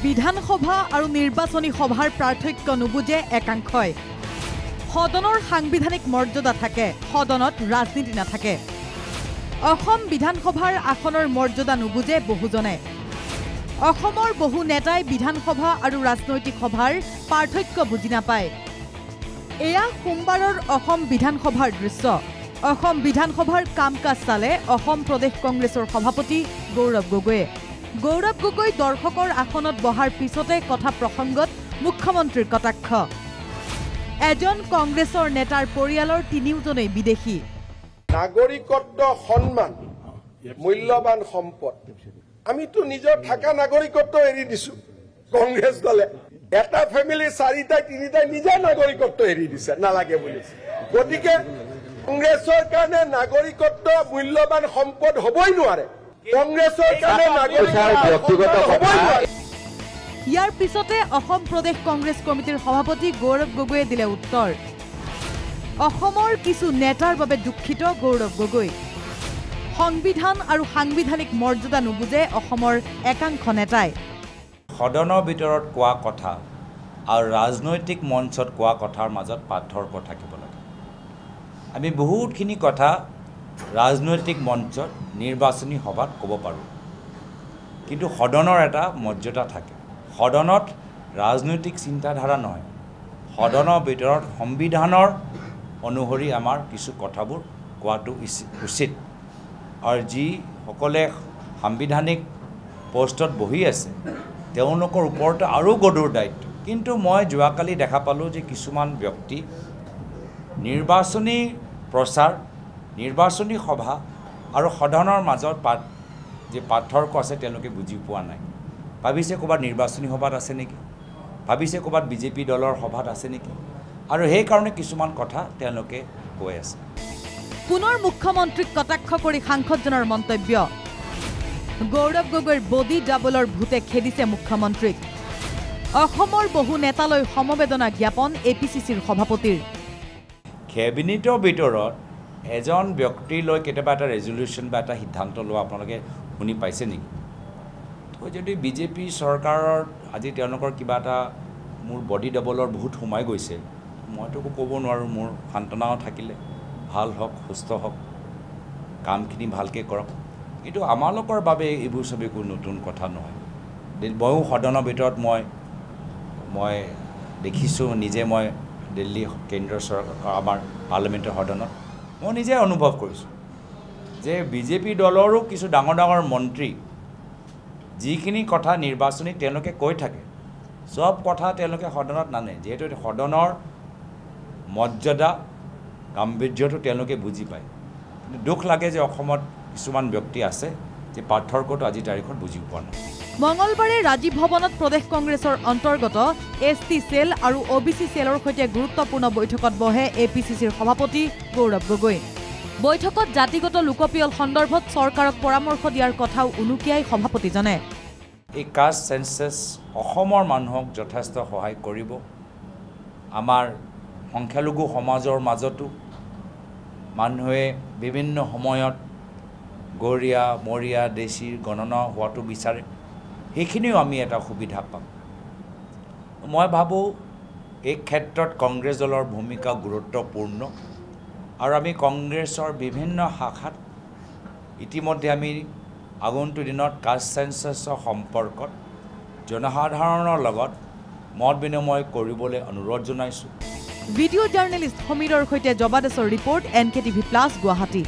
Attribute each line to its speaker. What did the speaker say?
Speaker 1: বিধানসভা আৰু নিৰ্বাচনী সভাৰ পাৰ্থক্য নুবুজে একাংশই সদনৰ সাংবিধানিক মৰ্যাদা থাকে সদনত ৰাজনীতি নাথাকে অসম বিধানসভাৰ আসনৰ মৰ্যাদা নুবুজে বহুজনে অসমৰ বহু নেতাই বিধানসভা আৰু ৰাজনৈতিক সভাৰ পাৰ্থক্য বুজি নাপায় এয়া সোমবাৰৰ অসম বিধানসভাৰ দৃশ্য অসম বিধানসভাৰ কাম-কাজ চালে অসম প্ৰদেশ কংগ্ৰেছৰ সভাপতি গৌৰৱ গগৈ দৰ্শকৰ আসনত বহাৰ পিছতে কথা প্ৰসংগত মুখ্যমন্ত্ৰীৰ কটাক্ষ এজন কংগ্ৰেছৰ নেতাৰ পৰিয়ালৰ তিনিওজনেই বিদেশী
Speaker 2: নাগৰিকত্ব সন্মান মূল্যবান সম্পদ আমিতো নিজৰ থাকা নাগৰিকত্ব এৰি দিছো কংগ্ৰেছ দলে এটা ফ্যামিলি চাৰিটা তিনিটা নিজৰ নাগৰিকত্ব এৰি দিছে নালাগে বুলি গতিকে কংগ্ৰেছৰ কাৰণে নাগৰিকত্ব মূল্যবান সম্পদ হ'বই নোৱাৰে কংগ্ৰেছৰ কাৰণে নাগৰিকত্ব ব্যক্তিগত হ'বই নোৱাৰে
Speaker 1: ইয়াৰ পিছতে অসম প্ৰদেশ কংগ্ৰেছ কমিটিৰ সভাপতি গৌৰৱ গগৈয়ে দিলে উত্তৰ অসমৰ কিছু নেতাৰ বাবে দুখিত গৌৰৱ গগৈ সংবিধান আৰু সাংবিধানিক মৰ্যাদা নুবুজে অসমৰ একাংশ নেতাই
Speaker 3: সদনৰ ভিতৰত কোৱা কথা আৰু ৰাজনৈতিক মঞ্চত কোৱা কথাৰ মাজত পাৰ্থক্য থাকিব লাগে আমি বহুতখিনি কথা ৰাজনৈতিক মঞ্চত নিৰ্বাচনী সভাত ক'ব পাৰোঁ কিন্তু সদনৰ এটা মৰ্যাদা থাকে সদনত ৰাজনৈতিক চিন্তাধাৰা নহয় সদনৰ ভিতৰত সংবিধানৰ অনুসৰি আমাৰ কিছু কথাবোৰ কোৱাটো উচিত আৰু যিসকলে সাংবিধানিক পোষ্টত বহি আছে তেওঁলোকৰ ওপৰত আৰু গধুৰ দায়িত্ব কিন্তু মই যোৱাকালি দেখা পালোঁ যে কিছুমান ব্যক্তি নিৰ্বাচনী প্ৰচাৰ নিৰ্বাচনী সভা আৰু সদনৰ মাজত যে পাৰ্থক্য আছে তেওঁলোকে বুজি পোৱা নাই ভাবিছে ক'ৰবাত নিৰ্বাচনী সভাত আছে নেকি ভাবিছে ক'ৰবাত বিজেপি দলৰ সভাত আছে নেকি আৰু সেইকাৰণে কিছুমান কথা তেওঁলোকে কৈ আছে
Speaker 1: পুনৰ মুখ্যমন্ত্ৰীক কটাক্ষ কৰি সাংসদজনৰ মন্তব্য গৌৰৱ গগৈৰ বডি ডাবলৰ ভূতে খেদিছে মুখ্যমন্ত্ৰীক অসমৰ বহু নেতালৈ সমবেদনা জ্ঞাপন এপিচিচিৰ সভাপতিৰ
Speaker 3: কেবিনেটৰ ভিতৰত এজন ব্যক্তিলৈ কেতিয়াবা এটা ৰেজলিউশ্যন বা এটা সিদ্ধান্ত লোৱা আপোনালোকে শুনি পাইছে নেকি তো যদি বিজেপি চৰকাৰৰ আজি তেওঁলোকৰ কিবা এটা মোৰ বডি ডাবলৰ বহুত সোমাই গৈছে মইতো ক'ব নোৱাৰোঁ মোৰ সান্তনাও থাকিলে ভাল হওক সুস্থ হওক কামখিনি ভালকৈ কৰক কিন্তু আমালোকৰ বাবে এইবোৰ চব একো নতুন কথা নহয় ময়ো সদনৰ ভিতৰত মই দেখিছোঁ নিজে মই দিল্লী কেন্দ্ৰীয় চৰকাৰ আমাৰ পাৰ্লিমেণ্টৰ সদনত মই নিজে অনুভৱ কৰিছোঁ যে বিজেপি দলৰো কিছু ডাঙৰ ডাঙৰ মন্ত্ৰী যিখিনি কথা নিৰ্বাচনী তেওঁলোকে কৈ থাকে সব কথা তেওঁলোকে সদনত নানে যিহেতু সদনৰ মৰ্যাদা গাম্ভীৰ্যটো তেওঁলোকে বুজি পায় দুখ লাগে যে অসমত কিছুমান ব্যক্তি আছে যে পাৰ্থক্যটো আজি তাৰিখত বুজি পোৱা নাই
Speaker 1: মঙলবাৰে ৰাজীৱ ভৱনত প্ৰদেশ কংগ্ৰেছৰ অন্তৰ্গত এছটি সেল আৰু অবিচি সেলৰ সৈতে গুৰুত্বপূৰ্ণ বৈঠকত বহে এপিচিচিৰ সভাপতি গৌৰৱ গগৈ বৈঠকত জাতিগত লোকপিয়ল সন্দৰ্ভত চৰকাৰক পৰামৰ্শ দিয়াৰ কথাও উনুকিয়াই সভাপতিজনে
Speaker 3: এই কাষ্ট সেন্সাছ অসমৰ মানুহক যথেষ্ট সহায় কৰিব আমাৰ সংখ্যালঘু সমাজৰ মাজতো মানুহে বিভিন্ন সময়ত গৰীয়া মৰীয়া দেশীৰ গণনা হোৱাটো বিচাৰে সেইখিনিও আমি এটা সুবিধা পাম মই ভাবোঁ এই ক্ষেত্ৰত কংগ্ৰেছ দলৰ ভূমিকা গুৰুত্বপূৰ্ণ আৰু আমি কংগ্ৰেছৰ বিভিন্ন শাখাত ইতিমধ্যে আমি আগন্তুক দিনত কাষ্ট সেন্সাছৰ সম্পৰ্কত জনসাধাৰণৰ লগত মত বিনিময় কৰিবলৈ অনুৰোধ জনাইছোঁ
Speaker 1: ভিডিঅ' জাৰ্নেলিষ্ট সমীৰৰ সৈতে জবাদেশৰ ৰিপৰ্ট NKTV+ গুৱাহাটী।